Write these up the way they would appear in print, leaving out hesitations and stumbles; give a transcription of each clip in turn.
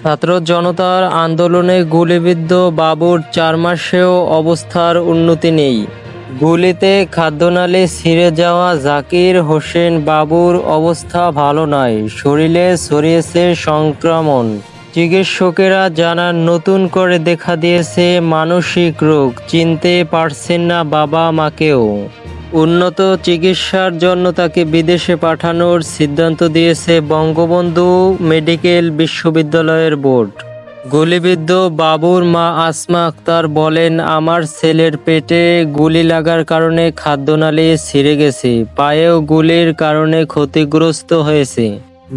ছাত্র জনতার আন্দোলনে গুলিবিদ্ধ বাবুর 4 মাসেও অবস্থার উন্নতি নেই। গুলিতে খাদ্যনালী ছিঁড়ে যাওয়া জাকির হোসেন বাবুর অবস্থা ভালো নয়, শরীরে ছড়িয়েছে সংক্রমণ। চিকিৎসকেরা জানান নতুন করে দেখা দিয়েছে মানসিক রোগ, চিনতে পারছেন না বাবা মাকেও। উন্নত চিকিৎসার জন্য তাকে বিদেশে পাঠানোর সিদ্ধান্ত দিয়েছে বঙ্গবন্ধু মেডিকেল বিশ্ববিদ্যালয়ের বোর্ড। গুলিবিদ্ধ বাবুর মা আসমা আক্তার বলেন, আমার ছেলের পেটে গুলি লাগার কারণে খাদ্যনালী ছিঁড়ে গেছে, পায়েও গুলির কারণে ক্ষতিগ্রস্ত হয়েছে।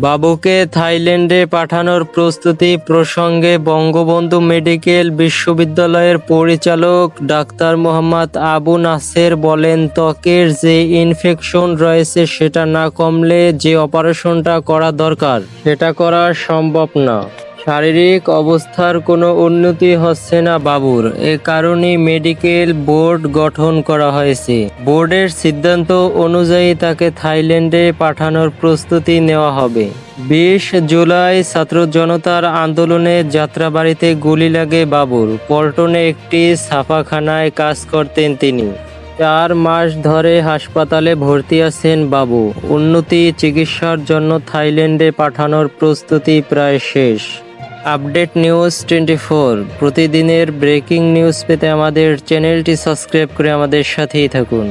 বাবুকে থাইল্যান্ডে পাঠানোর প্রস্তুতি প্রসঙ্গে বঙ্গবন্ধু মেডিকেল বিশ্ববিদ্যালয়ের পরিচালক ডাক্তার মোহাম্মদ আবু নাসের বলেন, ত্বকের যে ইনফেকশন রয়েছে সেটা না কমলে যে অপারেশনটা করা দরকার সেটা করা সম্ভব না। শারীরিক অবস্থার কোনো উন্নতি হচ্ছে না বাবুর, এ কারণেই মেডিকেল বোর্ড গঠন করা হয়েছে। বোর্ডের সিদ্ধান্ত অনুযায়ী তাকে থাইল্যান্ডে পাঠানোর প্রস্তুতি নেওয়া হবে। 20 জুলাই ছাত্র জনতার আন্দোলনে যাত্রাবাড়িতে গুলি লাগে বাবুর। পল্টনে একটি ছাপাখানায় কাজ করতেন তিনি। 4 মাস ধরে হাসপাতালে ভর্তি আছেন বাবু। উন্নতি চিকিৎসার জন্য থাইল্যান্ডে পাঠানোর প্রস্তুতি প্রায় শেষ। আপডেট নিউজ 24 প্রতিদিনের ব্রেকিং নিউজ পেতে আমাদের চ্যানেলটি সাবস্ক্রাইব করে আমাদের সাথেই থাকুন।